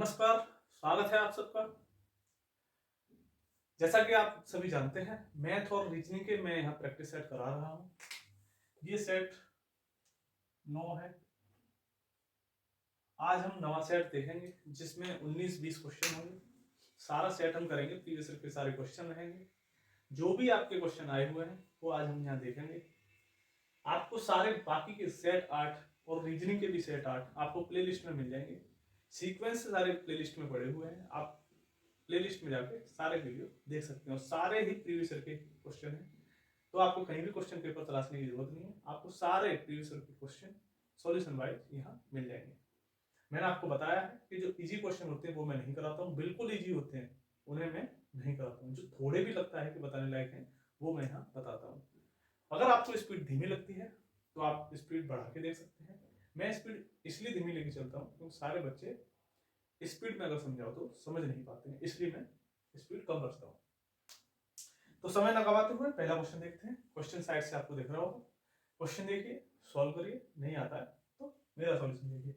नमस्कार, स्वागत है आप सबका। जैसा कि आप सभी जानते हैं, मैथ और रीजनिंग के मैं यहाँ प्रैक्टिस सेट करा रहा हूँ। ये सेट 9 है। आज हम नवा सेट देखेंगे जिसमें 19-20 क्वेश्चन होंगे। सारा सेट हम करेंगे, प्रीवियस ईयर के सारे क्वेश्चन रहेंगे। जो भी आपके क्वेश्चन आए हुए हैं वो आज हम यहाँ देखेंगे। आपको सारे बाकी के सेट 8 और रीजनिंग के भी सेट 8 आपको प्ले लिस्ट में मिल जाएंगे। सीक्वेंस सारे प्ले लिस्ट में पड़े हुए हैं। आप प्लेलिस्ट में जाके सारे वीडियो देख सकते हैं और सारे ही प्रीवियस ईयर के क्वेश्चन हैं। तो आपको कहीं भी क्वेश्चन पेपर तलाशने की जरूरत नहीं है। आपको सारे प्रीवियस ईयर के क्वेश्चन सॉल्यूशन वाइज यहाँ मिल जाएंगे। मैंने आपको बताया है कि जो इजी क्वेश्चन होते हैं वो मैं नहीं कराता हूँ, बिल्कुल इजी होते हैं उन्हें मैं नहीं कराता हूँ। जो थोड़े भी लगता है कि बताने लायक है वो मैं यहाँ बताता हूँ। अगर आपको स्पीड धीमी लगती है तो आप स्पीड बढ़ा के देख सकते हैं। मैं स्पीड इसलिए धीमी लेके चलता हूँ क्योंकि सारे बच्चे स्पीड में अगर समझाओ तो समझ नहीं पाते हैं, इसलिए मैं स्पीड कम रखता हूँ। तो समय न गवाते हुए पहला क्वेश्चन देखते हैं। क्वेश्चन साइड से आपको दिख रहा होगा। क्वेश्चन देखिए, सॉल्व करिए। नहीं आता है तो मेरा सॉल्यूशन देखिए।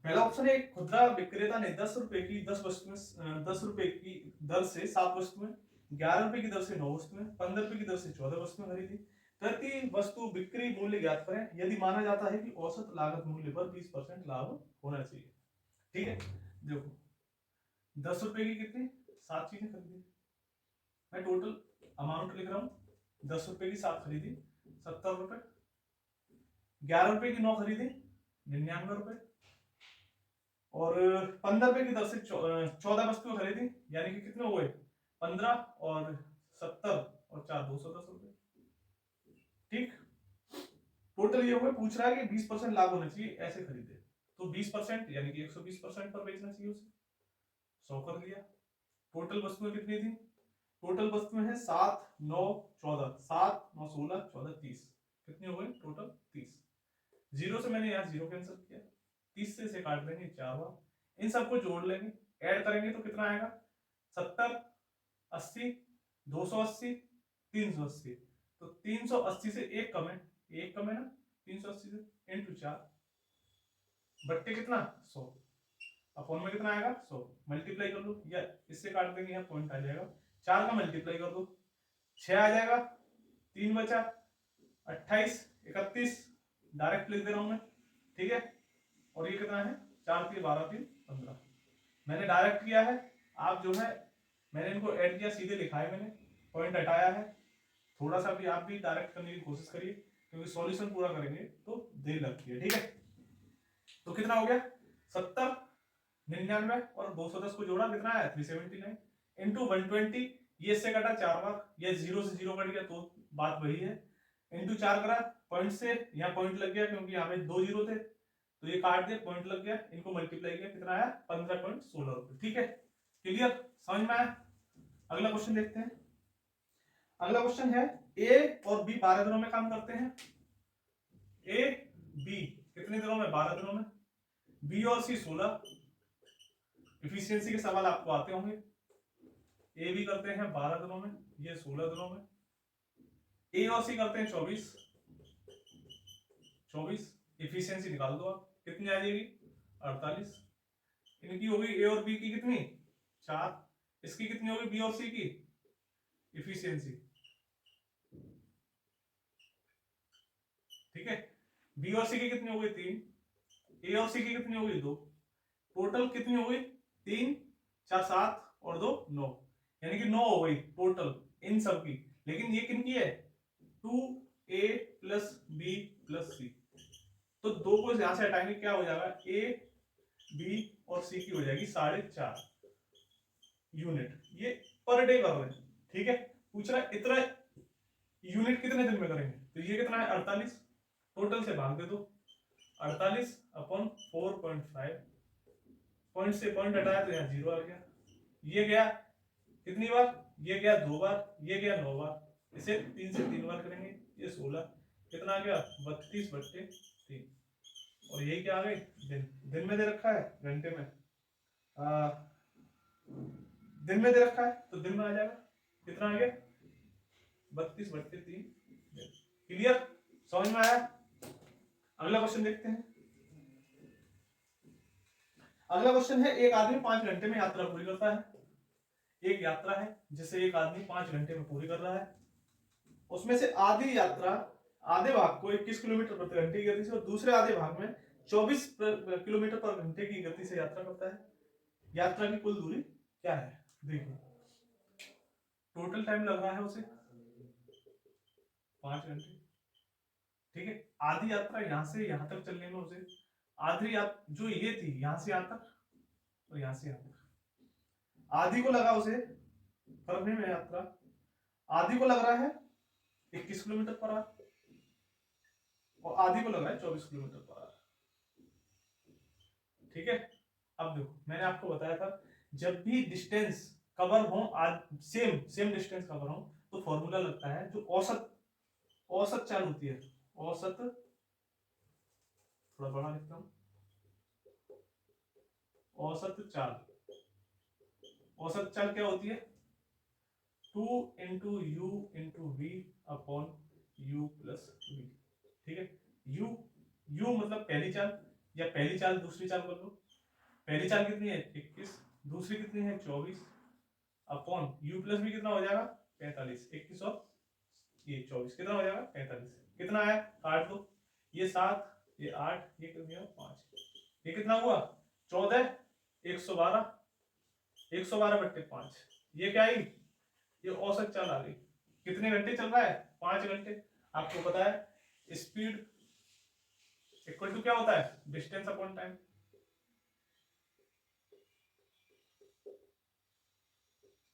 पहला ऑप्शन है, एक खुदरा विक्रेता ने 10 रुपए की 10 वस्तुएं 10 रुपए की दर से 7 वस्तुएं, 11 रुपए की दर से 9 वस्तुएं, 15 रुपए की दर से 14 वस्तुएं खरीदी। प्रति वस्तु बिक्री मूल्य ज्ञात करें यदि माना जाता है कि औसत लागत मूल्य पर 20% लाभ होना चाहिए। ठीक है, देखो 10 रुपए की कितनी 7 चीजें खरीदी। मैं टोटल अमाउंट लिख रहा हूं। 10 रुपए की 7 खरीदी 70 रुपए, 11 रुपए की 9 खरीदी 99 रुपए, और 15 रुपए की दर से 14 वस्तुएं खरीदी, यानी कि कितने हुए 15 और 70 और 4 210 रुपए। ठीक, टोटल ये हुए। पूछ रहा है कि 20% लाभ होना चाहिए, ऐसे खरीदे तो 20% यानी कि 120% पर बेचना चाहिए उसे। 100 कर लिया। टोटल वस्तुएं कितनी थी? टोटल वस्तुएं हैं 7 9 14, 7 9 16 14 30। कितनी हो गई टोटल? 30। जीरो से मैंने यहाँ जीरो कैंसिल किया, 30 से इसे काट देंगे 4 बार। इन सबको जोड़ लेंगे, ऐड करेंगे तो कितना आएगा? 70 80 280 380। तो 380 से एक कम है, एक कम है ना 380 से, इंटू 4 बट्टे कितना 100, अपॉन में कितना आएगा 100। मल्टीप्लाई कर लो, या इससे काट देंगे, यहाँ पॉइंट आ जाएगा। 4 का मल्टीप्लाई कर दो, 6 आ जाएगा, 3 बचा 28 31, डायरेक्ट लिख दे रहा हूं मैं। ठीक है, और ये कितना है 4 3 12 3 15। मैंने डायरेक्ट किया है, आप जो है मैंने इनको ऐड किया, सीधे लिखा है मैंने, पॉइंट हटाया है। थोड़ा सा भी आप भी डायरेक्ट करने की कोशिश करिए क्योंकि सॉल्यूशन पूरा करेंगे तो देर लगती है। ठीक है, तो कितना हो गया 70 99 और 210 को जोड़ा कितना है 379 इंटू 120। ये इससे कटा 4 बार, ये जीरो से जीरो कट गया तो बात वही है। इंटू 4 करा, पॉइंट से यहाँ पॉइंट लग गया क्योंकि यहाँ पे 2 जीरो थे तो ये काट दिया, पॉइंट लग गया, इनको मल्टीप्लाई किया, कितना आया 15.16 रुपए। ठीक है, क्लियर, समझ में आया? अगला क्वेश्चन देखते हैं। अगला क्वेश्चन है, ए और बी 12 दिनों में काम करते हैं। ए बी कितने दिनों में? 12 दिनों में। बी और सी 16। इफिशियंसी के सवाल आपको आते होंगे। ए बी करते हैं 12 दिनों में, ये 16 दिनों में। ए और सी करते हैं 24। इफिशियंसी निकाल दो आप, कितनी आ जाएगी 48। इनकी होगी ए और बी की कितनी 4, इसकी कितनी होगी बी और सी की इफिशियंसी। ठीक है, बी और सी की कितनी हो गई 3, ए और सी की कितनी हो गई 2, टोटल कितनी हो गई 3 4 7 और 2 9, यानी कि 9 हो गई टोटल इन सब की। लेकिन ये किन की है 2a प्लस बी प्लस सी, तो 2 को यहां से हटाएंगे, क्या हो जाएगा ए बी और सी की हो जाएगी 4.5 यूनिट। ये पर डे कर रहे हैं। ठीक है, पूछ रहा है इतना यूनिट कितने दिन में करेंगे, तो ये कितना है 48, टोटल से भाग दे दो 48 अपॉन 4.5, पॉइंट से पॉइंट हटाया तो यहाँ जीरो आ गया। ये गया कितनी बार? ये गया 2 बार, ये गया 9 बार, इसे 3 से 3 बार करेंगे, ये 16, कितना आ गया 32/3। और यही क्या आ गई दिन, दिन में दे रखा है घंटे में, दिन में दे रखा है तो दिन में आ जाएगा, कितना आ गया 32/3। क्लियर, समझ में आया? अगला क्वेश्चन देखते हैं। अगला क्वेश्चन है, एक आदमी 5 घंटे में यात्रा पूरी करता है। एक यात्रा है जिसे एक आदमी 5 घंटे में पूरी कर रहा है। उसमें से आधी यात्रा, आधे भाग को 21 किलोमीटर प्रति घंटे की गति से और दूसरे आधे भाग में 24 किलोमीटर पर घंटे की गति से यात्रा करता है। यात्रा की कुल दूरी क्या है? देखिए, टोटल टाइम लग रहा है उसे 5 घंटे। ठीक है, आधी यात्रा यहां से यहां तक चलने में उसे, आधी यात्रा जो ये थी यहां से यहां तक और यहां से यहां तक, आधी को लगा उसे करने में यात्रा, आधी को लग रहा है 21 किलोमीटर पर आवर और आधी को लगा है 24 किलोमीटर पर आवर। ठीक है, अब देखो मैंने आपको बताया था जब भी डिस्टेंस कवर हो, सेम डिस्टेंस कवर हो तो फॉर्मूला लगता है जो औसत चाल होती है। औसत, थोड़ा बड़ा लिखता हूं, औसत चाल। औसत चाल क्या होती है? 2 into u into v upon u plus v. ठीक है, यू मतलब पहली चाल, या पहली चाल दूसरी चाल कर लो। पहली चाल कितनी है? 21, दूसरी कितनी है? 24 अपॉन यू प्लस वी कितना हो जाएगा? 45। 21 और ये 24 कितना हो जाएगा? 45। कितना है? काट दो, ये 7, ये 8, ये कितना? 5। ये कितना हुआ? 14, 112, 112/5। ये क्या आई? ये औसत चाल आ गई। कितने घंटे चल रहा है? 5 घंटे। आपको पता है स्पीड इक्वल टू क्या होता है? Distance upon time.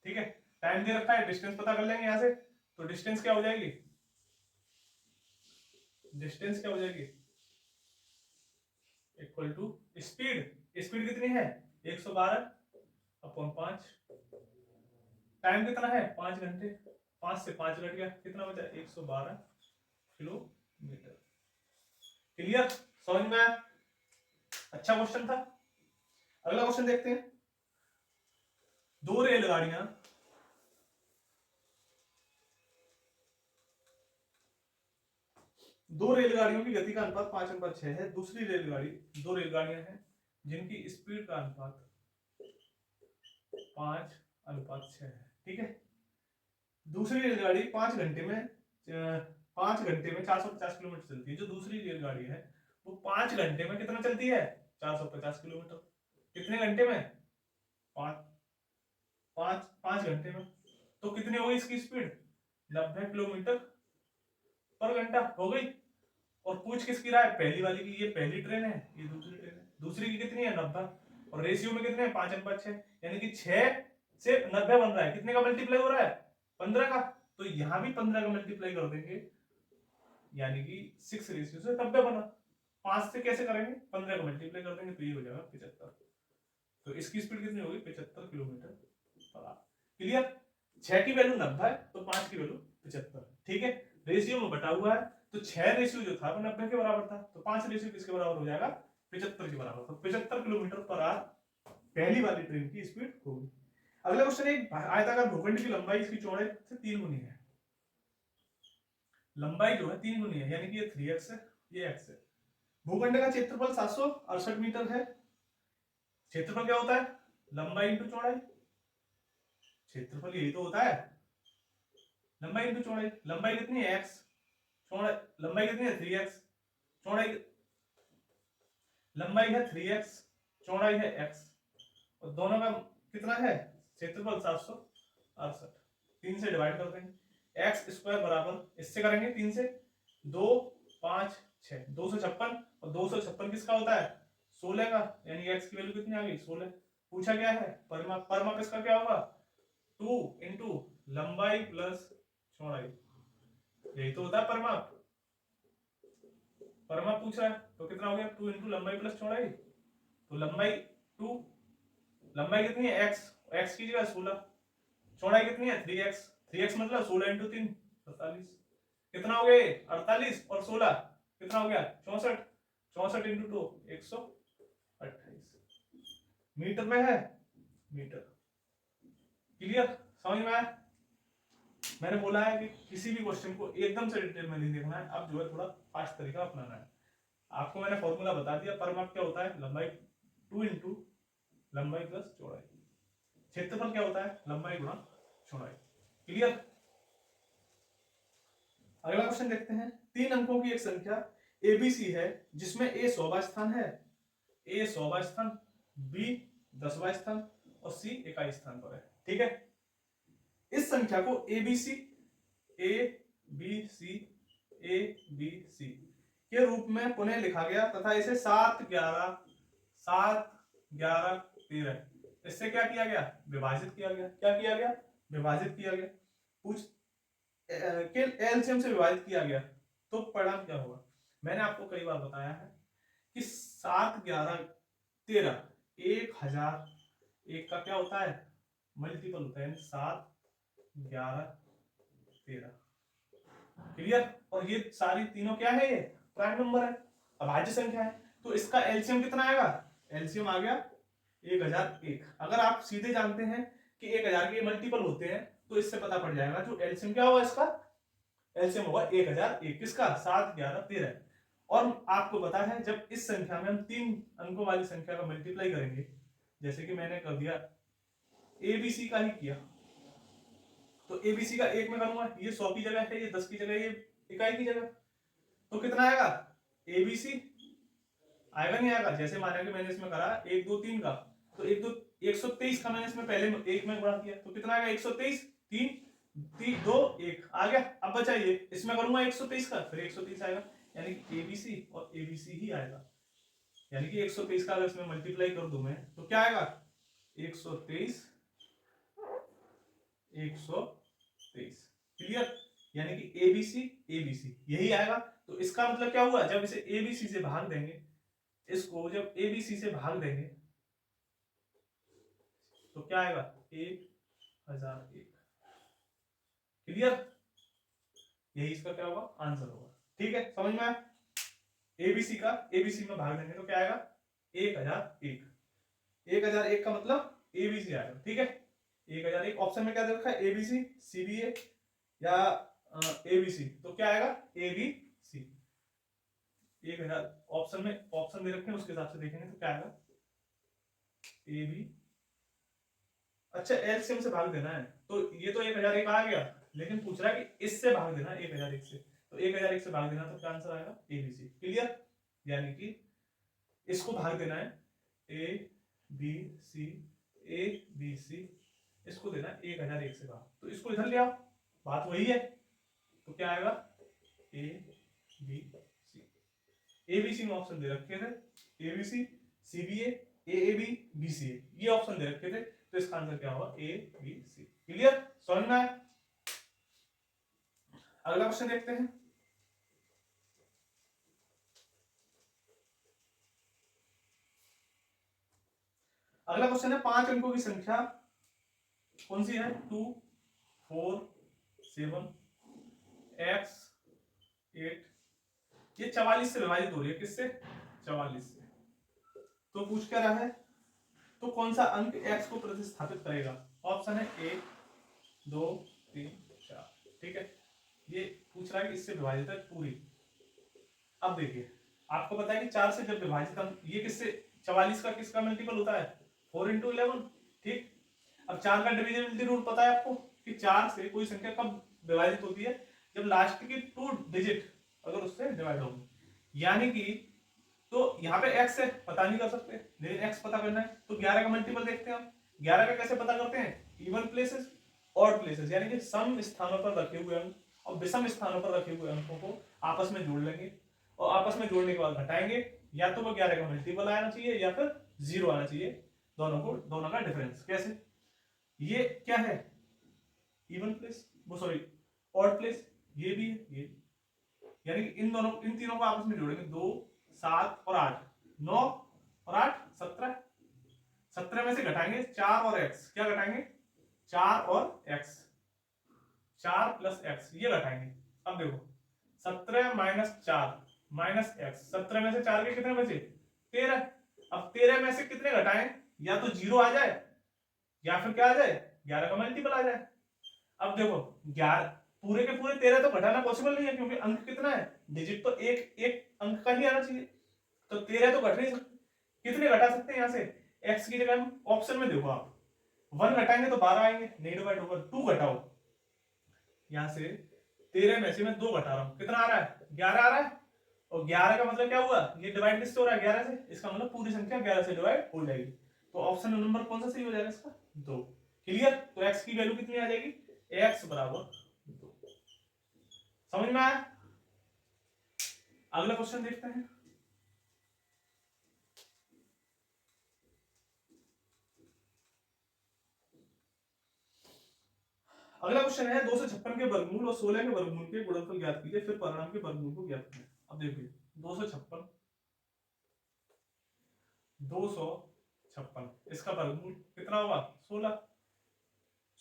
ठीक है, टाइम दे रखा है, डिस्टेंस पता कर लेंगे यहां से। तो डिस्टेंस क्या हो जाएगी? डिस्टेंस क्या हो जाएगी? Equal to speed. स्पीड कितनी है? 112/5। टाइम कितना है? 5 घंटे। 5 से 5 घट गया, कितना बचा? 112 किलोमीटर। क्लियर? समझ में आया? अच्छा क्वेश्चन था। अगला क्वेश्चन देखते हैं। दो रेलगाड़ियां दो रेलगाड़ियों की गति का अनुपात 5:6 है। दूसरी रेलगाड़ी, दो रेलगाड़ियां हैं जिनकी स्पीड का अनुपात 5:6 है। ठीक है, दूसरी रेलगाड़ी 5 घंटे में 450 किलोमीटर चलती है। जो दूसरी रेलगाड़ी है वो 5 घंटे में कितना चलती है? 450 किलोमीटर। कितने घंटे में? 5 5 घंटे में। तो कितनी होगी इसकी स्पीड? 90 किलोमीटर पर घंटा हो गई। और पूछ किसकी रहा है? पहली वाली की। ये पहली ट्रेन है, ये दूसरी ट्रेन है। दूसरी की कितनी है? 90। और रेशियो में कितने? 5:6, यानी कि 6 से 90 बन रहा है। कितने का मल्टीप्लाई हो रहा है? 15 का। तो यहां भी 15 का मल्टीप्लाई कर देंगे, यानी कि 6 रेशियो से 90 बना। 5 से कैसे करेंगे? 15 का मल्टीप्लाई कर देंगे तो ये हो जाएगा 75। तो इसकी स्पीड कितनी होगी? 75 किलोमीटर पर आवर। क्लियर? 6 की वैल्यू 90 है तो 5 की वैल्यू 75। ठीक है, रेशियो में बटा हुआ है तो 6 रेशियो जो था वो 90 के बराबर था, तो 5 रेशियो किसके बराबर हो जाएगा? 75 के बराबर। तो 75 किलोमीटर पर आवर पहली वाली ट्रेन की स्पीड होगी। अगला क्वेश्चन, एक आयताकार भूखंड की लंबाई इसकी चौड़ाई से 3 गुनी है। लंबाई जो है 3 गुनी है, यानी कि ये 3x है, ये x है। भूखंड का क्षेत्रफल 768 मीटर है। क्षेत्रफल क्या होता है? लंबाई इंटू चौड़ाई। क्षेत्रफल यही तो होता है, लंबाई इंटू चौड़ाई। लंबाई कितनी है? x। चौड़ाई, लंबाई कितनी है? 3x। चौड़ाई, लंबाई है 3x, चौड़ाई है x, और दोनों का कितना है? क्षेत्रफल 768। 3 से डिवाइड कर देंगे। एक्स स्क्वायर बराबर, इससे करेंगे 3 से 2 5 6, 256। और 256 किसका होता है? 16 का, यानी एक्स की वैल्यू कितनी आ गई? 16। पूछा क्या है? परिमाप। परिमाप इसका क्या होगा? 2 इंटू लंबाई प्लस चौड़ाई। यही तो होता है परिमाप। परिमाप पूछ रहा है तो कितना हो गया? 2 इंटू लंबाई प्लस चौड़ाई। तो लंबाई 2, लंबाई कितनी है? एक्स, एक्स की जगह 16। चौड़ाई कितनी है? 3x। 3x मतलब 16 इंटू 3 48। कितना हो गया? 48 और 16 कितना हो गया? 64। 64 इंटू 2 128 मीटर में है। मीटर। क्लियर? समझ में आया? मैंने बोला है कि किसी भी क्वेश्चन को एकदम से डिटेल में नहीं देखना है, अब जो है थोड़ा फास्ट तरीका अपनाना है। आपको मैंने फॉर्मूला बता दिया। परिमाप क्या होता है? लंबाई 2 इंटू लंबाई प्लस चौड़ाई। क्षेत्रफल क्या होता है? लंबाई गुणा चौड़ाई। क्लियर? अगला क्वेश्चन देखते हैं। 3 अंकों की एक संख्या एबीसी है जिसमें ए 100वां स्थान है, ए 100वां स्थान, बी 10वां स्थान और सी 21 स्थान पर है। ठीक है, इस संख्या को ABC A B C A B C के रूप में पुनः लिखा गया तथा इसे 7 11 13 इससे क्या किया गया? विभाजित किया गया। क्या किया गया? विभाजित किया गया। पूछ के एलसीएम से विभाजित किया गया तो परिणाम क्या होगा? मैंने आपको कई बार बताया है कि 7 11 13 1001 का क्या होता है? मल्टीपल होता है। 7 11 13। क्लियर? और ये सारी तीनों क्या है? ये प्राइम नंबर है, अभाज्य संख्या है। तो इसका एलसीएम कितना आएगा? एलसीएम आ गया 1001। अगर आप सीधे जानते हैं कि 1000 के मल्टीपल होते हैं तो इससे पता पड़ जाएगा जो एलसीएम क्या होगा इसका? एलसीएम होगा 1001। किसका? 7 11 13। और आपको पता है जब इस संख्या में हम 3 अंकों वाली संख्या का मल्टीप्लाई करेंगे, जैसे कि मैंने कर दिया एबीसी का ही किया, तो एबीसी का 1 में करूंगा, ये 100 की जगह है, ये 10 की जगह, ये इकाई की जगह, तो कितना आएगा? एबीसी आएगा नहीं आएगा? जैसे माना कि मैंने इसमें करा 1 2 3 का, तो 123 का मैंने इसमें पहले 1 में गुणा किया तो कितना आएगा? 123 3 2 1 आ गया। अब बचा ये, इसमें करूंगा 123 का, फिर 130 आएगा, यानी कि एबीसी और एबीसी ही आएगा। यानी कि 123 का अगर इसमें मल्टीप्लाई कर दूं मैं तो क्या आएगा? 123 123। क्लियर? यानी कि एबीसी एबीसी यही आएगा। तो इसका मतलब क्या हुआ? जब इसे एबीसी से भाग देंगे, इसको जब एबीसी से भाग देंगे तो क्या आएगा? 1001। क्लियर? यही इसका क्या होगा? आंसर होगा। ठीक है, समझ में आया? एबीसी का एबीसी में भाग देंगे तो क्या आएगा? 1001। 1001 का मतलब एबीसी आएगा। ठीक है, 1001 ऑप्शन में क्या दे रखा है? एबीसी सीबीए या एबीसी, तो क्या आएगा? एबीसी। 1000 ऑप्शन में ऑप्शन दे रखे हैं, उसके हिसाब से देखेंगे तो क्या आएगा? एबी। अच्छा, एलसीएम से भाग देना है तो ये तो 1001 आ गया, लेकिन पूछ रहा है कि इससे भाग देना 1001 से, तो 1001 से भाग देना तो क्या आंसर आएगा? एबीसी। क्लियर? यानी कि इसको भाग देना है ए बी सी ए बी सी, इसको देना 1001 से भाग, तो इसको इधर ले आओ, बात वही है। तो क्या आएगा? A B C. एबीसी में ऑप्शन दे रखे थे, एबीसी सीबीए एएबी बीसीए, ये ऑप्शन दे रखे थे, तो इसका आंसर क्या होगा? A B C. क्लियर? समझ में आया? अगला क्वेश्चन देखते हैं। अगला क्वेश्चन है 5 अंकों की संख्या कौन सी है? 2 4 7 x 8, ये 44 से विभाजित हो रही है। किससे? 44 से। तो पूछ क्या रहा है? तो कौन सा अंक x को प्रतिस्थापित करेगा? ऑप्शन है 1 2 3 4। ठीक है, ये पूछ रहा है कि इससे विभाजित है पूरी। अब देखिए, आपको पता है कि 4 से जब विभाजित हम, ये किससे? 44 का किसका मल्टीपल होता है? 4 × 11। ठीक, अब 4 का डिविजिबिलिटी रूल पता है आपको कि 4 से कोई संख्या कब विभाजित होती है? जब लास्ट की 2 डिजिट अगर उससे डिवाइड होगी। यानी कि तो यहाँ पे x है, पता नहीं कर सकते, लेकिन x पता करना है तो 11 का मल्टीपल देखते हैं हम। 11 का कैसे पता करते हैं? इवन प्लेसेस ऑड प्लेसेस, यानी कि सम स्थानों पर रखे हुए अंक और विषम स्थानों पर रखे हुए अंकों को आपस में जोड़ लेंगे, और आपस में जोड़ने के बाद घटाएंगे, या तो वो 11 का मल्टीपल आना चाहिए या फिर 0 आना चाहिए, दोनों का डिफरेंस। कैसे? ये क्या है? इवन प्लेस, वो सॉरी ऑड प्लेस, ये भी है ये, यानी कि इन तीनों को आपस में जोड़ेंगे। 2 7 और 8, 9 और 8 17। 17 में से घटाएंगे 4 और x, क्या घटाएंगे? 4 और x, 4 + x, ये घटाएंगे। अब देखो 17 - 4 - x, 17 में से 4 के कितने बचे? 13। अब 13 में से कितने घटाएं? या तो 0 आ जाए या फिर क्या आ जाए? 11 का मल्टीपल आ जाए। अब देखो 11 पूरे के पूरे 13 तो घटाना पॉसिबल नहीं है, क्योंकि अंक कितना है? डिजिट तो एक अंक का ही आना चाहिए, तो 13 तो घट नहीं सकते। कितने घटा सकते हैं? यहाँ से x की जगह हम ऑप्शन में देखो आप 1 घटाएंगे तो 12 आएंगे, नहीं डिवाइड होगा, 2 घटाओ, यहां से 13 में से मैं 2 घटा रहा हूं, कितना आ रहा है 11 आ रहा है, और 11 का मतलब क्या हुआ, ये डिवाइड किससे हो रहा है 11 से, इसका मतलब पूरी संख्या 11 से डिवाइड हो जाएगी, तो ऑप्शन नंबर कौन सा सही हो जाएगा इसका 2। क्लियर, तो x की वैल्यू कितनी आ जाएगी, x बराबर 2। समझ में आया। अगला क्वेश्चन देखते हैं। अगला क्वेश्चन है 256 के वर्गमूल और 16 के वर्गमूल के गुणनफल ज्ञात कीजिए, फिर परिणाम के वर्गमूल को ज्ञात करें। अब देखिए 256 256 इसका वर्गमूल कितना होगा 16,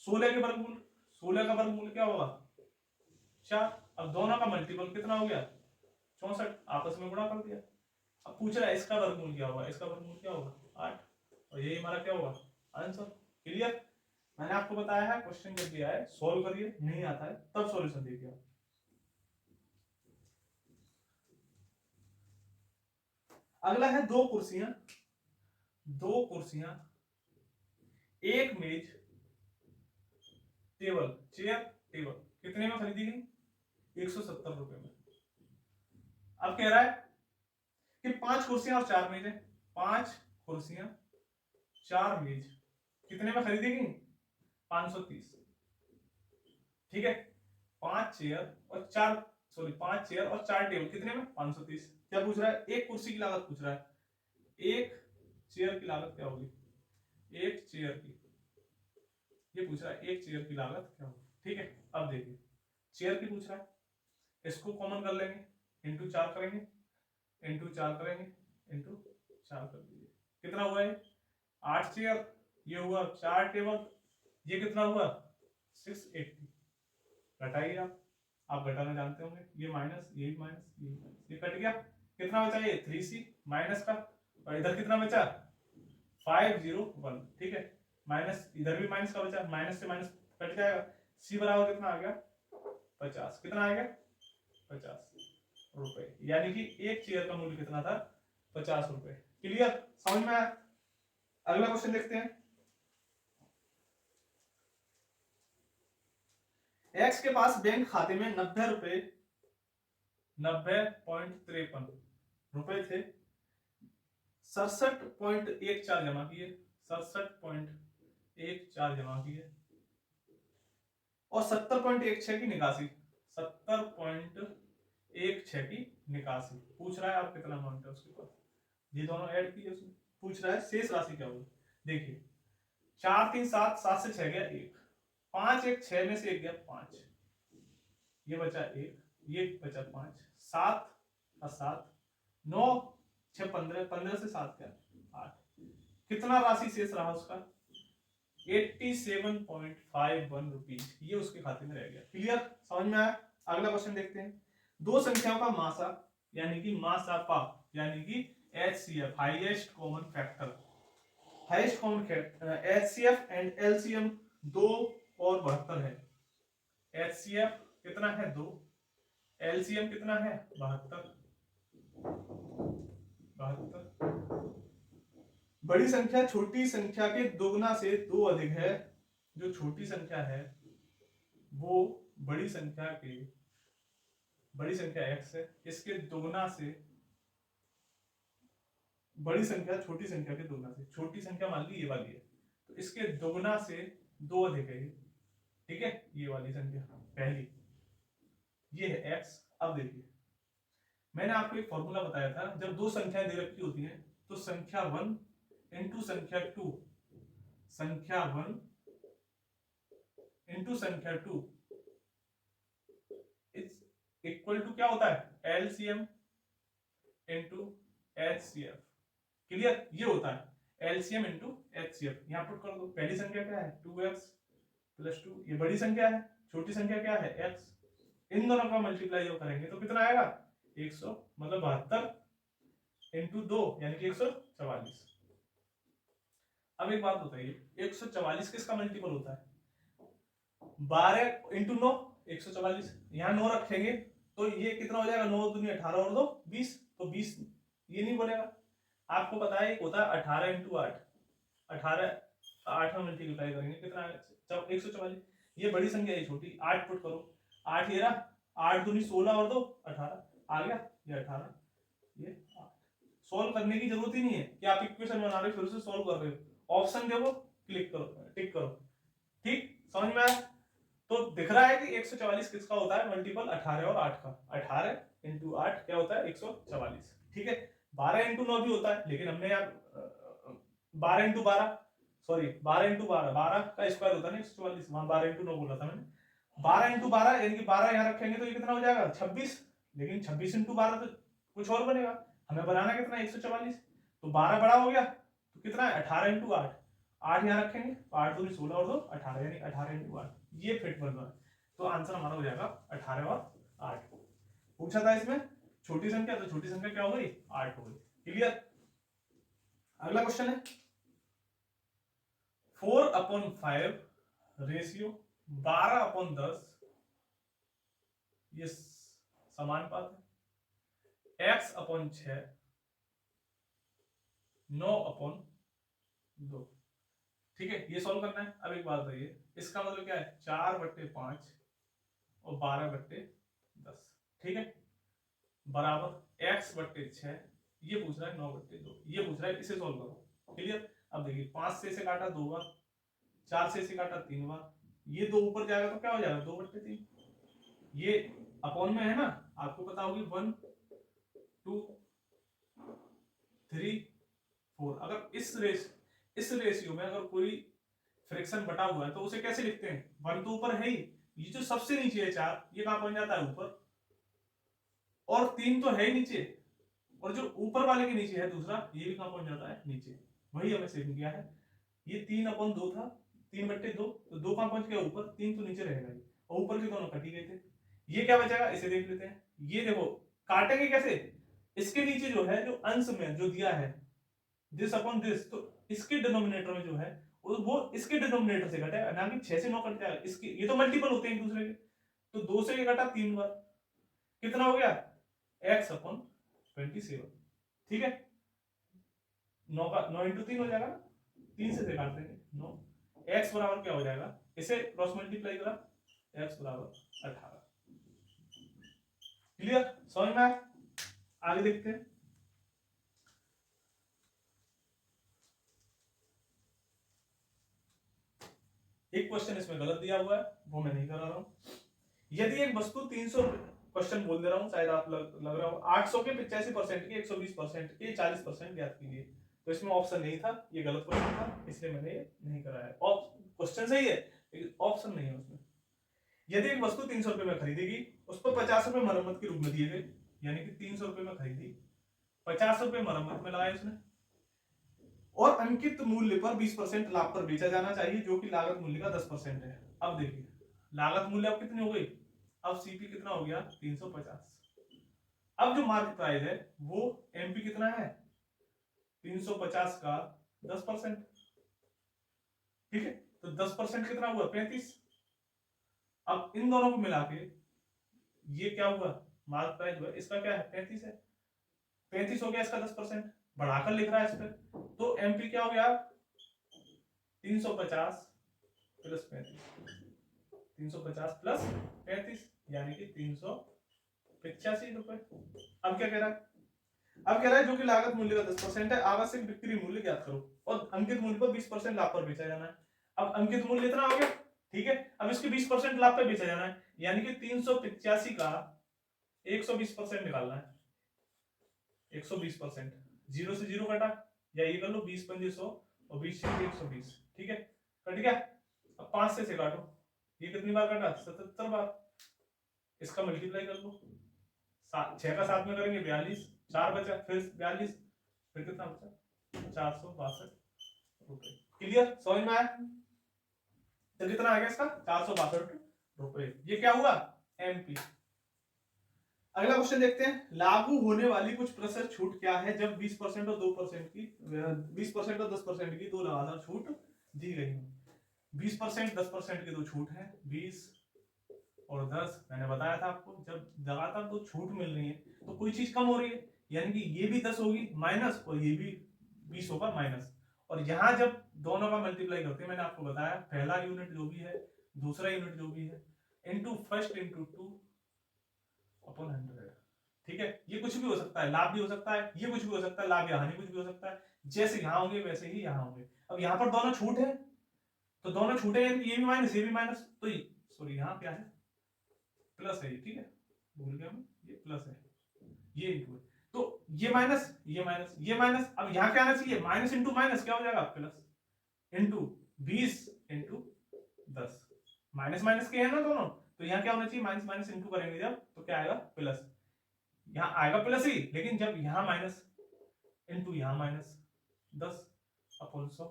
16 के वर्गमूल, 16 का वर्गमूल क्या होगा 4, अब दोनों का मल्टीपल कितना हो गया 64, आपस में गुणा कर दिया। अब पूछ रहा है इसका वर्गमूल क्या होगा, इसका वर्गमूल क्या होगा 8, और यही हमारा क्या होगा आंसर। क्लियर, मैंने आपको बताया है क्वेश्चन जब दिया है सॉल्व करिए, नहीं आता है तब सॉल्यूशन देखिए। अगला है दो कुर्सियां एक मेज टेबल, चेयर टेबल कितने में खरीदी गई 170 रुपए में। अब कह रहा है कि 5 कुर्सियां और 4 मेज है, 5 कुर्सियां 4 मेज कितने में खरीदी गई 530, ठीक है। 5 चेयर और 4 टेबल कितने में 530। क्या पूछ रहा है, एक कुर्सी की लागत पूछ रहा है, एक चेयर की लागत क्या होगी, एक चेयर की, ये पूछ रहा है एक चेयर की लागत क्या होगी, ठीक है। अब देखिए चेयर की पूछ रहा है, इसको कॉमन कर लेंगे, इंटू 4 करेंगे, इंटू 4 करेंगे, इंटू 4 कर दीजिए, कितना हुआ है 8 चेयर, ये हुआ 4 टेबल, ये कितना हुआ 680। घटाइए आप घटाना जानते होंगे, ये माइनस ये माइनस ये कट गया, कितना बचा ये 3c माइनस का, और इधर कितना बचा 501, ठीक है। माइनस इधर भी माइनस का बचा, माइनस से माइनस कट जाएगा, c बराबर कितना आ गया 50, कितना आ गया 50 रुपए, यानी कि एक चेयर का मूल्य कितना था 50 रुपए। क्लियर, समझ में आया। अगला क्वेश्चन देखते हैं। एक्स के पास बैंक खाते में 90.53 रुपए थे, 67.14 जमा किए, 67.14 जमा किए, और 70.16 की निकासी, 70.16 की निकासी पूछ रहा है, आप कितना अमाउंट है उसके पास, ये दोनों ऐड किए उसमें, पूछ रहा है शेष राशि क्या होगी। देखिए 4 3 7, 7 से 6 गया 1, 5 1 6 में से 1 गया 5, ये बचा 1, ये बचा 5, 7 और 7 9 6 15, 15 से 7 क्या 8, कितना राशि शेष रहा उसका 87.51 रुपीज, ये उसके खाते में रह गया। क्लियर, समझ में आया। अगला क्वेश्चन देखते हैं। दो संख्याओं का मासा यानी कि मासापा यानी कि HCF highest common factor, highest common factor HCF and LCM 2 और 72 है। HCF कितना है 2, LCM कितना है 72। बड़ी संख्या छोटी संख्या के दोगुना से 2 अधिक है, जो छोटी संख्या है वो बड़ी संख्या x है, इसके दोगुना से, बड़ी संख्या छोटी संख्या के दोगुना से, छोटी संख्या मान ली ये वाली है, तो इसके दोगुना से 2 अधिक है, ठीक है, ये वाली संख्या पहली, ये है x। अब देखिए मैंने आपको एक फॉर्मूला बताया था, जब दो संख्याएं दे रखी होती हैं तो संख्या 1 इंटू संख्या 2, संख्या 1 इंटू संख्या 2 इक्वल टू क्या होता है LCM इंटू HCF। क्लियर, ये होता है LCM इंटू HCF। यहां पुट कर दो, पहली संख्या क्या है 2x प्लस 2, ये बड़ी संख्या है, छोटी संख्या क्या है x, इन दोनों का मल्टीप्लाई जो करेंगे तो कितना आएगा 100, मतलब 72 इंटू 2 यानी कि 144। अब एक बात बताइए 144 किसका मल्टीपल होता है 12 इंटू 9 144, यहां 9 रखेंगे तो ये कितना हो जाएगा 9 दूनी 18 और 2 20, तो 20 ये नहीं बोलेगा। आपको पता है एक होता है 18 इंटू 8, 18 8 में मल्टीप्लाई करेंगे कितना आएगा 144। ये बड़ी संख्या है छोटी 8 पुट करो 8 ये रहा 8 दूनी 16 और 2 18 आ गया ये 18 ये 8। सॉल्व करने की जरूरत ही नहीं है कि आप इक्वेशन बना रहे हो फिर से सॉल्व कर रहे हो ऑप्शन देखो क्लिक करो टिक करो ठीक समझ में आया। तो दिख रहा है कि 144 किसका होता है मल्टीपल 18 और 8 का 18 इंटू 8 क्या होता है 144 ठीक है 12 इंटू 9 भी होता है लेकिन हमने यार 12 इंटू 12 सॉरी 12 इंटू 12 12 का स्क्वायर होता है ना 144 वहां 12 इंटू 9 बोला था मैंने 12 इंटू 12 यानी कि 12 यहाँ रखेंगे तो ये कितना हो जाएगा 26 लेकिन 26 इंटू 12 तो कुछ और बनेगा हमें बनाना कितना 144 तो 12 बड़ा हो गया तो कितना है 18 इंटू 8 8 यहाँ रखेंगे 8 दूनी 16 और 2 18 यानी 18 इंटू 8 ये फिट बन रहा है तो आंसर हमारा हो जाएगा 18 और 8 पूछा था इसमें छोटी संख्या तो छोटी संख्या क्या हो गई 8 हो गई क्लियर। अगला क्वेश्चन है 4/5 रेशियो 12/10 ये समानुपात है x/6 9/2 ठीक है ये सॉल्व करना है। अब एक बात बताइए इसका मतलब क्या है 4/5 और 12/10 ठीक है बराबर x/6 ये पूछ रहा है 9/2 ये पूछ रहा है इसे सॉल्व करो क्लियर। अब देखिए 5 से इसे काटा 2 बार 4 से इसे काटा 3 बार ये 2 ऊपर जाएगा तो क्या हो जाएगा 2/3 ये अपॉन में है ना आपको पता होगी 1 2 3 4 अगर इस रेशियो में अगर कोई फ्रैक्शन बटा हुआ है तो उसे कैसे लिखते हैं 1 तो ऊपर है ही ये जो सबसे नीचे है 4 ये कहां पहुंच जाता है ऊपर और 3 तो है ही नीचे और जो ऊपर वाले के नीचे है दूसरा ये भी कहां पहुंच जाता है नीचे वही हमें सेव किया है ये 3/2 था 3/2 तो 2 कहां पहुंच गया ऊपर 3 तो नीचे रहेगा और ऊपर के दोनों कट ही गए थे ये क्या बचेगा इसे देख लेते हैं ये देखो काटेंगे कैसे इसके नीचे जो है जो अंश में जो दिया है दिस अपॉन दिस तो इसके डिनोमिनेटर में जो है वो इसके डिनोमिनेटर से कटेगा ना कि 6 से 9 कट जाएगा इसके ये तो मल्टीपल होते हैं एक दूसरे के तो 2 से ये कटा 3 बार कितना हो गया x/27 ठीक है 9 का 9 इंटू 3 हो जाएगा 3 से काट देंगे 9 x बराबर क्या हो जाएगा इसे क्रॉस मल्टीप्लाई करा x बराबर 18 क्लियर समझ में आगे देखते हैं। एक क्वेश्चन इसमें गलत दिया हुआ है वो मैं नहीं करा रहा हूं यदि एक वस्तु 300 क्वेश्चन बोल दे रहा हूं शायद आप लग रहा हो 800 के 85% के 120% के 40% ज्ञात कीजिए तो इसमें ऑप्शन नहीं था ये गलत क्वेश्चन था इसलिए मैंने नहीं कराया क्वेश्चन सही है लेकिन ऑप्शन नहीं है उसमें। यदि एक वस्तु 300 रुपए में खरीदेगी उस पर 50 रुपए मरम्मत के रूप में दिए गए यानी कि 300 रुपए में खरीदी 50 रुपए मरम्मत में लगाए उसने और अंकित मूल्य पर 20% लाभ पर बेचा जाना चाहिए जो कि लागत मूल्य का 10% है। अब देखिए लागत मूल्य अब कितनी हो गई अब सीपी कितना हो गया 350 अब जो मार्केट प्राइस है वो एमपी कितना है 350 का 10% ठीक है तो 10% कितना हुआ 35 अब इन दोनों को मिला के ये क्या हुआ मार्केट प्राइस हुआ इसका क्या है 35 है 35 हो गया इसका 10% बढ़ाकर लिख रहा है इस पर तो एमपी क्या हो गया 350 प्लस 35 350 प्लस 35 यानी कि 385 रुपए। अब क्या कह रहा है अब कह रहा है जो कि लागत मूल्य का 10% है आवश्यक बिक्री मूल्य ज्ञात करो और अंकित मूल्य पर 20% लाभ पर बेचा जाना है। अब अंकित मूल्य इतना हो गया ठीक है अब इसके 20% लाभ पर बेचा जाना है यानी कि 385 का 120% निकालना है 120% 0 से 0 कटा या ये कर लो 20 पंजे 100 और 20 से 120 ठीक है कट गया। अब 5 से काटो ये कितनी बार कटा 77 बार इसका मल्टीप्लाई कर लो 6 का 7 में करेंगे 42 4 बचा फिर 42 फिर कितना बचा 462 रुपए क्लियर समझ में आया तो कितना आ गया इसका 462 रुपए ये क्या हुआ एमपी। अगला क्वेश्चन देखते हैं लागू होने वाली कुछ प्रतिशत छूट क्या है जब 20% और 2% की 20% और 10% की दो लगातार छूट दी गई हो 20% 10% की दो छूट है 20 और 10 मैंने बताया था आपको जब लगातार दो छूट मिल रही है तो कोई चीज कम हो रही है यानी कि ये भी 10 होगी माइनस और ये भी 20 होगा माइनस और यहाँ जब दोनों का मल्टीप्लाई करते हैं, मैंने आपको बताया पहला यूनिट जो भी है, दूसरा यूनिट जो भी है, इंटू फर्स्ट इंटू 2/100। ठीक है, ये कुछ भी हो सकता है, लाभ भी हो सकता है, ये कुछ भी हो सकता है, लाभ या हानि कुछ भी हो सकता है। जैसे यहाँ होंगे वैसे ही यहाँ होंगे। अब यहाँ पर दोनों छूट है, तो दोनों छूटे हैं, ये भी माइनस ये भी माइनस, तो सॉरी यहाँ क्या है, प्लस है ये। ठीक है, भूल गया मैं, ये प्लस है, ये इंटू है, तो ये माइनस ये माइनस ये माइनस। अब यहाँ क्या आना चाहिए, माइनस इंटू माइनस क्या हो जाएगा, plus into 20 into 10। Minus minus के है ना दोनों, तो यहाँ क्या होना चाहिए, माइनस माइनस इंटू करेंगे जब, तो क्या आएगा, प्लस। यहाँ आएगा प्लस ही, लेकिन जब यहाँ माइनस इंटू यहाँ माइनस 10/100,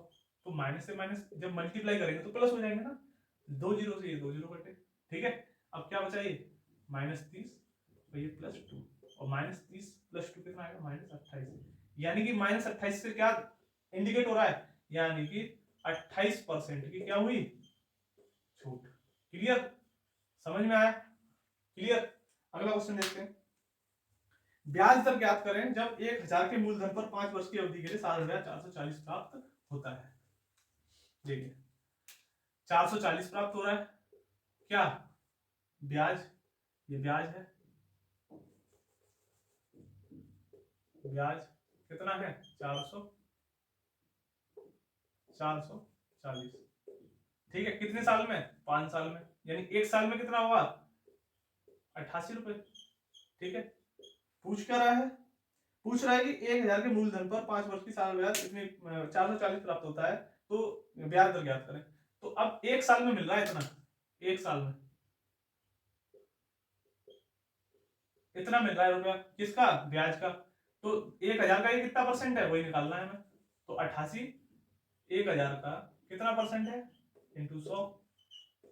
तो माइनस से माइनस जब मल्टीप्लाई करेंगे तो प्लस हो जाएंगे ना, 2 जीरो से ये 2 जीरो कटे। ठीक है, अब क्या बचा ये -30 और ये +2, और -30 + 2 कितना आएगा, -28। यानी कि -28 से क्या इंडिकेट हो रहा है, यानी कि 28% की क्या हुई, छूट। क्लियर, समझ में आया, क्लियर। अगला क्वेश्चन देखते हैं, ब्याज दर ज्ञात करें जब 1000 के मूलधन पर 5 वर्ष की अवधि के लिए 7,440 प्राप्त होता है। देखिए 440 प्राप्त हो रहा है, क्या ब्याज, ये ब्याज है, ब्याज कितना है 440। ठीक है, कितने साल में, 5 साल में, यानी 1 साल में कितना होगा, 88 रुपए। ठीक है, पूछ क्या रहा है, पूछ रहा है कि 1000 के मूलधन पर 5 वर्ष की साल ब्याज इतने 440 प्राप्त होता है, तो ब्याज दर ज्ञात करें। तो अब 1 साल में मिल रहा है इतना, 1 साल में इतना मिल रहा है रुपया, किसका, ब्याज का। तो 1000 का ये कितना परसेंट है, वही निकालना है हमें। तो 88 1000 का कितना परसेंट है, इंटू 100,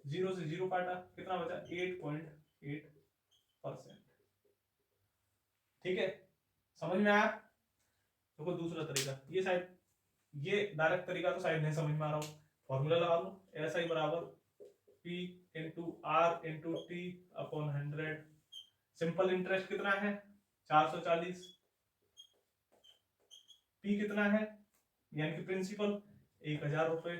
0 से 0 काटा, कितना बचा 8.8%। ठीक है, समझ में आया। देखो दूसरा तरीका, ये शायद ये डायरेक्ट तरीका तो शायद नहीं समझ में आ रहा हो, फॉर्मूला लगा लो, ऐसा ही बराबर P into R into T upon 100। Simple interest कितना है 440, P कितना है, यानी कि प्रिंसिपल 1000 रुपए,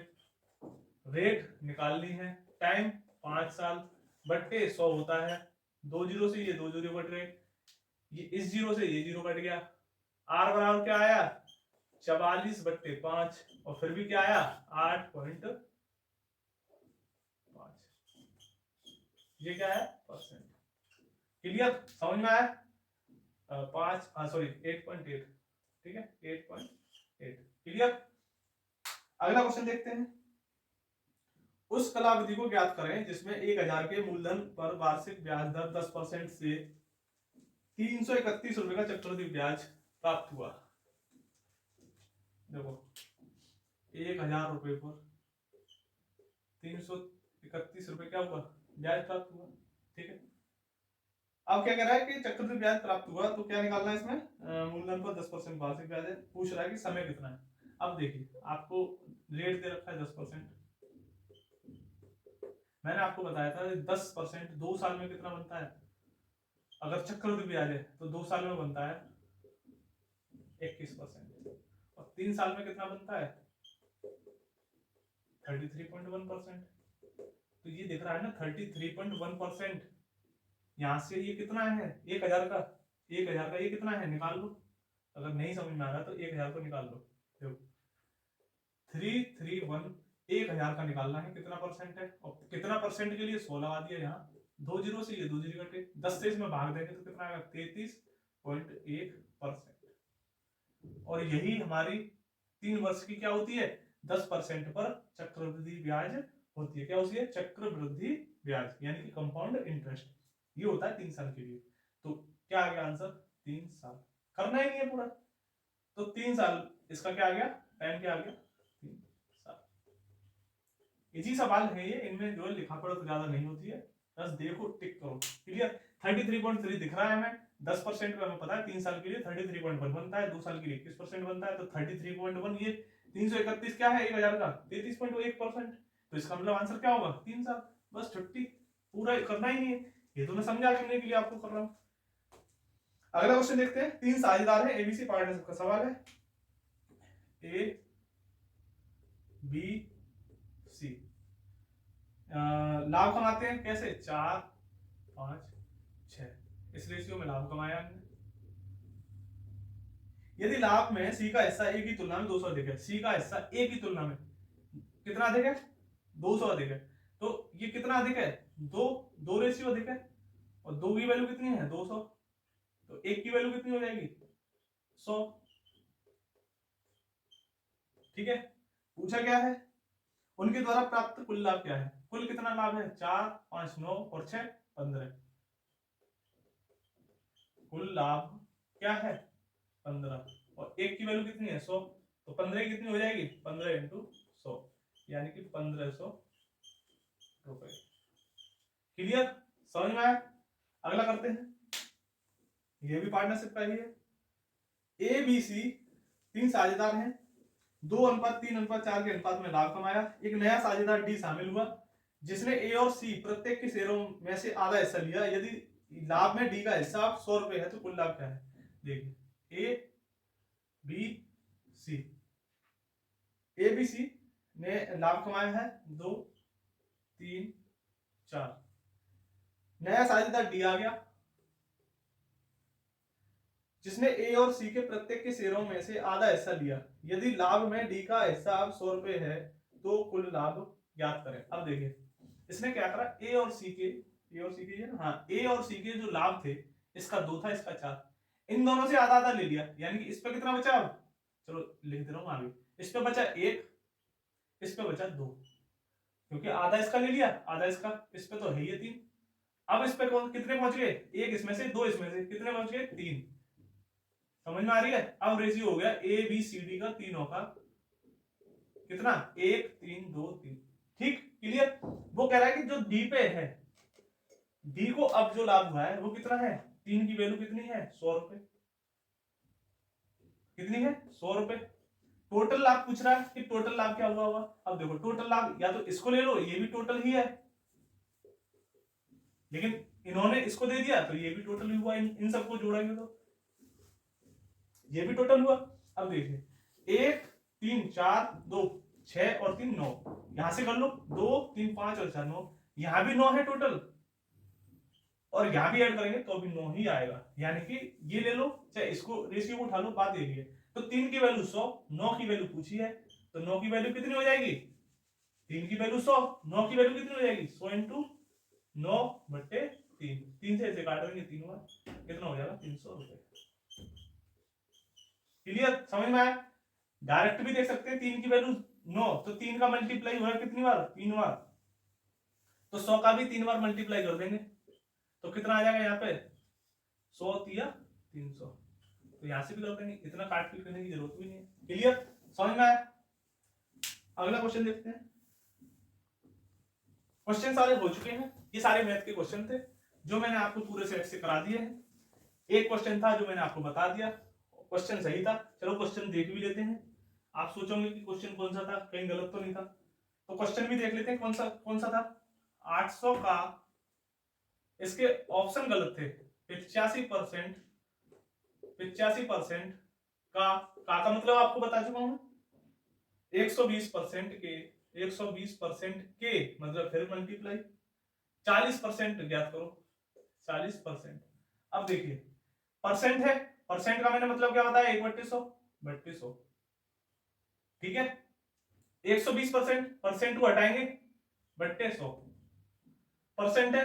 रेट निकालनी है, टाइम 5 साल, बट्टे 100 होता है, 2 जीरो से ये 2 जीरो कट गए, ये इस जीरो से ये जीरो कट गया, आर बराबर क्या आया 44/5, और फिर भी क्या आया 8.5, ये क्या है परसेंट। क्लियर, समझ में आया, 8.8। ठीक है, 8.8। क्लियर। अगला क्वेश्चन देखते हैं, उस कालावधि को ज्ञात करें जिसमें 1000 के मूलधन पर वार्षिक ब्याज दर 10% से 331 रुपए का चक्रवृद्धि ब्याज प्राप्त हुआ। देखो 1000 रुपए पर 331 रुपए क्या हुआ, ब्याज प्राप्त हुआ। ठीक है, अब क्या कह रहा है कि चक्रवृद्धि ब्याज प्राप्त हुआ, तो क्या निकालना है इसमें, मूलधन पर 10% वार्षिक ब्याज है, पूछ रहा है कि समय कितना है। अब देखिए आपको रेट दे रखा है 10%, मैंने आपको बताया था 10% 2 साल में कितना बनता है, अगर चक्रवृद्धि ब्याज है तो 2 साल में बनता है 21%, और 3 साल में कितना बनता है 33.1%। तो ये दिख रहा है ना 33.1%, यहां से ये कितना है 1000 का, 1000 का ये कितना है निकाल लो, अगर नहीं समझ में आ रहा तो 1000 को निकाल लो। देखो 331 1000 का निकालना है, कितना परसेंट है, और कितना परसेंट के लिए 100 लगा दिया, यहाँ 2 जीरो से ये 2 जीरो कटे, 10 से इसमें भाग देंगे तो कितना आएगा 33.1%। और यही हमारी 3 वर्ष की क्या होती है 10% पर चक्रवृद्धि ब्याज होती है, क्या होती है चक्रवृद्धि ब्याज, यानी कि कंपाउंड इंटरेस्ट, ये होता है 3 साल के लिए। तो क्या आ गया आंसर 3 साल, करना ही नहीं है पूरा, तो 3 साल इसका क्या आ गया, टाइम क्या आ गया 3 साल। इजी सवाल है ये, इनमें जो है लिखा पढ़ा तो ज्यादा नहीं होती है, बस देखो टिक करो। क्लियर, 33.3 दिख रहा है हमें, 10% का हमें पता है 3 साल के लिए 33.1 बनता है, 2 साल के लिए 21% बनता है, तो 33.1 ये 331 क्या है 1000 का 33.1%, तो इसका मतलब आंसर क्या होगा 3 साल। बस छुट्टी, पूरा करना ही नहीं है, ये तो मैं समझा करने के लिए आपको कर रहा हूं। अगला क्वेश्चन देखते हैं, 3 साझेदार है, एबीसी पार्टनरशिप का सवाल है। ए लाभ कमाते हैं कैसे, 4 5 6, इस रेशियो में लाभ कमाया हमने। यदि लाभ में सी का हिस्सा ए की तुलना में 200 अधिक है, सी का हिस्सा ए की तुलना में कितना अधिक है, 200 अधिक है, तो ये कितना अधिक है, 2 रेशियो अधिक है, और 2 की वैल्यू कितनी है, 200, तो 1 की वैल्यू कितनी हो जाएगी, 100। ठीक है, पूछा क्या है, उनके द्वारा प्राप्त कुल लाभ क्या है, कुल कितना लाभ है, 4 5 9 और 6 15, कुल लाभ क्या है 15, और 1 की वैल्यू कितनी है 100, तो 15 कितनी हो जाएगी, 15 इंटू 100, यानी कि 1500 रुपए। क्लियर, समझ में आया। अगला करते हैं, ये भी पार्टनरशिप का ही है। ए बी सी 3 साझेदार हैं, 2:3:4 के अनुपात में लाभ कमाया। एक नया साझेदार डी शामिल हुआ जिसने ए और सी प्रत्येक के शेयरों में से आधा हिस्सा लिया। यदि लाभ में डी का हिस्सा 100 रुपए है तो कुल लाभ क्या है, देखिए ए बी सी, ए बी सी ने लाभ कमाया है 2 3 4, नया साझेदार डी आ गया जिसने ए और सी के प्रत्येक के शेयरों में से आधा हिस्सा लिया। यदि लाभ में डी का हिस्सा 100 रुपए है तो कुल लाभ ज्ञात करें। अब देखिए इसने क्या करा, ए और सी के हाँ, ए और सी के जो लाभ थे, इसका 2 था, इसका 4, इन दोनों से आधा आधा ले लिया, यानी कि इस पे कितना बचा, अब चलो लिख दे रहा हूं आगे, इस पे बचा 1, इस पे बचा 2, क्योंकि आधा इसका ले लिया आधा इसका, इस पे तो है ही 3। अब इस पे कितने पहुंच गए, 1 इसमें से 2 इसमें से, कितने पहुंच गए 3। समझ में आ रही है। अब रेशियो हो गया ए बी सी डी का तीनों का कितना, 1 3 2 3। ठीक, क्लियर। वो कह रहा है कि जो डी पे है, डी को अब जो लाभ हुआ है वो कितना है, 3 की वैल्यू कितनी है 100 रुपए, कितनी है 100 रुपए। टोटल लाभ पूछ रहा है कि टोटल लाभ क्या हुआ होगा। अब देखो टोटल लाभ या तो इसको ले लो, ये भी टोटल ही है, लेकिन इन्होंने इसको दे दिया तो ये भी टोटल ही हुआ, इन सबको जोड़ेंगे तो ये भी टोटल हुआ। अब देखिए 1 3 4 2 6 और 3 9, यहां से कर लो 2 3 5 और 4 9, यहां भी 9 है टोटल, और यहां भी ऐड करेंगे तो भी 9 ही आएगा, यानी कि ये ले लो चाहे इसको रेशियो को उठा लो, बात यही है। तो 3 की वैल्यू 100, 9 की वैल्यू पूछी है, तो 9 की वैल्यू कितनी हो जाएगी, 3 की वैल्यू 100, 9 की वैल्यू कितनी हो जाएगी 100 इंटू 9/3, 3 से ऐसे काट देंगे 3 बार, कितना हो जाएगा 300 रुपए। क्लियर, समझ में आया। डायरेक्ट भी देख सकते हैं, 3 की वैल्यू 9, तो 3 का मल्टीप्लाई हुआ कितनी बार, 3 बार, तो 100 का भी 3 बार मल्टीप्लाई कर देंगे तो कितना आ जाएगा यहाँ पे 100 या 300, तो यहां से भी कर देंगे, इतना काट पीट करने की जरूरत भी नहीं है। क्लियर, समझ में आया। अगला क्वेश्चन देखते हैं। क्वेश्चन सारे हो चुके हैं, ये सारे मैथ के क्वेश्चन थे जो मैंने आपको पूरे सेट से करा दिए हैं। एक क्वेश्चन था जो मैंने आपको बता दिया, क्वेश्चन सही था, चलो क्वेश्चन देख भी लेते हैं। आप सोचोगे कि क्वेश्चन कौन सा था, कहीं गलत तो नहीं था, तो क्वेश्चन भी देख लेते हैं कौन सा था। 800 का, इसके ऑप्शन गलत थे, 85% का मतलब आपको बता चुका हूं, 120% के 120% के मतलब फिर मल्टीप्लाई 40% ज्ञात करो, 40%। अब देखिए परसेंट है, परसेंट का मैंने मतलब क्या बताया, 1/100, ठीक है। 120% परसेंट को हटाएंगे बट्टे 100, परसेंट है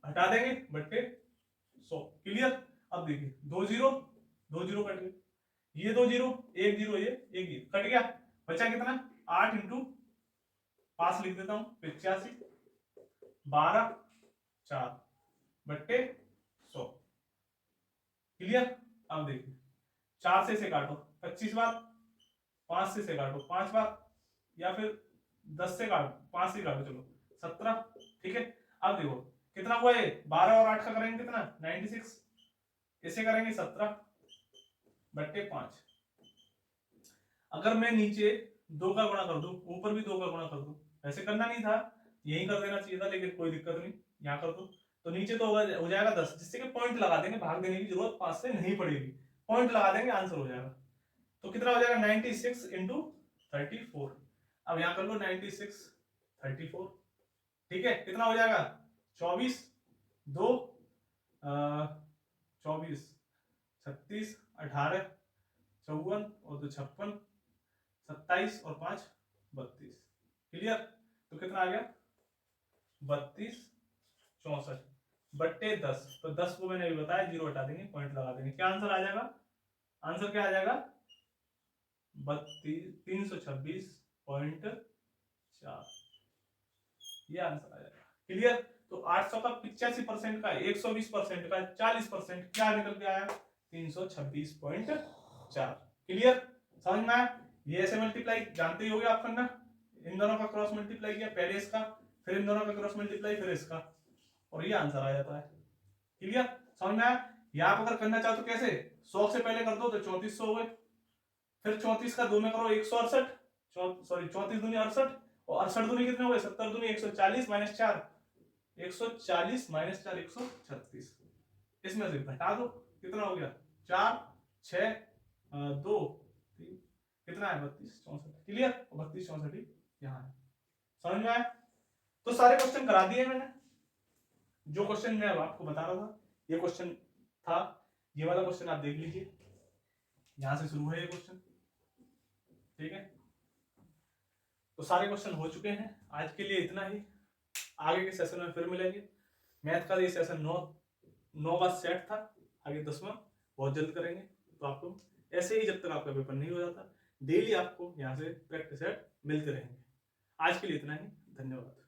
हटा देंगे बट्टे 100। क्लियर। अब देखिए 2 जीरो कट गए, ये 2 जीरो, 1 जीरो, ये 1 जीरो कट गया, बचा कितना 8 इंटू 5 लिख देता हूं 85 12 4 बट्टे 100। क्लियर। अब देखिए 4 से काटो 25 बार, 5 से काटो 5 बार, या फिर 10 से काटो 5 से काटो, चलो 17। ठीक है। अब देखो कितना हुआ, ये 12 और 8 का करेंगे कितना 96, इसे करेंगे 17 बट्टे 5। अगर मैं नीचे 2 का गुणा कर दूं, ऊपर भी 2 का गुणा कर दूं, ऐसे करना नहीं था, यही कर देना चाहिए था, लेकिन कोई दिक्कत नहीं, यहां कर दो तो नीचे तो हो जाएगा 10, जिससे कि पॉइंट लगा देंगे, भाग देने की जरूरत 5 से नहीं पड़ेगी, पॉइंट लगा देंगे आंसर हो जाएगा। तो कितना हो जाएगा 96 इंटू 34। अब यहां कर लो 96 34, ठीक है, कितना हो जाएगा 24 2 24 36 18 54 और 2 56 27 और 5 32। क्लियर? तो कितना आ गया 32 64 बट्टे 10। तो 10 को मैंने अभी बताया, 0 हटा देंगे, पॉइंट लगा देंगे। क्या आंसर आ जाएगा? आंसर क्या आ जाएगा 326.4। ये आंसर आ जाएगा। क्लियर? तो 800 का 85% का 120% का 40% क्या निकल के आया 326.4। क्लियर? समझ में आया? ये ऐसे मल्टीप्लाई जानते ही होगे आप करना। इन दोनों का क्रॉस मल्टीप्लाई किया, पहले इसका फिर इन दोनों का क्रॉस मल्टीप्लाई फिर इसका, और ये आंसर आ जाता है। क्लियर? समझ में आया? या आप अगर करना चाहो तो कैसे 100 से पहले कर दो तो 3400 हो गए, फिर 34 का 2 में करो 168, सॉरी 34 दूनी 68 और 68 दूनी कितने हो गए 70 दूनी 140 माइनस 4 140 माइनस 4 136। इसमें से घटा दो कितना हो गया 4 6 2 3 कितना है 32 64। क्लियर? 32 64 यहाँ है। समझ में आया? तो सारे क्वेश्चन करा दिए मैंने। जो क्वेश्चन मैं आपको बता रहा था ये क्वेश्चन था, ये वाला क्वेश्चन आप देख लीजिए, यहां से शुरू है ये क्वेश्चन। ठीक है, तो सारे क्वेश्चन हो चुके हैं। आज के लिए इतना ही, आगे के सेशन में फिर मिलेंगे। मैथ का ये सेशन 9 का सेट था, आगे 10वां बहुत जल्द करेंगे। तो आपको ऐसे ही जब तक आपका पेपर नहीं हो जाता डेली आपको यहाँ से प्रैक्टिस सेट मिलते रहेंगे। आज के लिए इतना ही, धन्यवाद।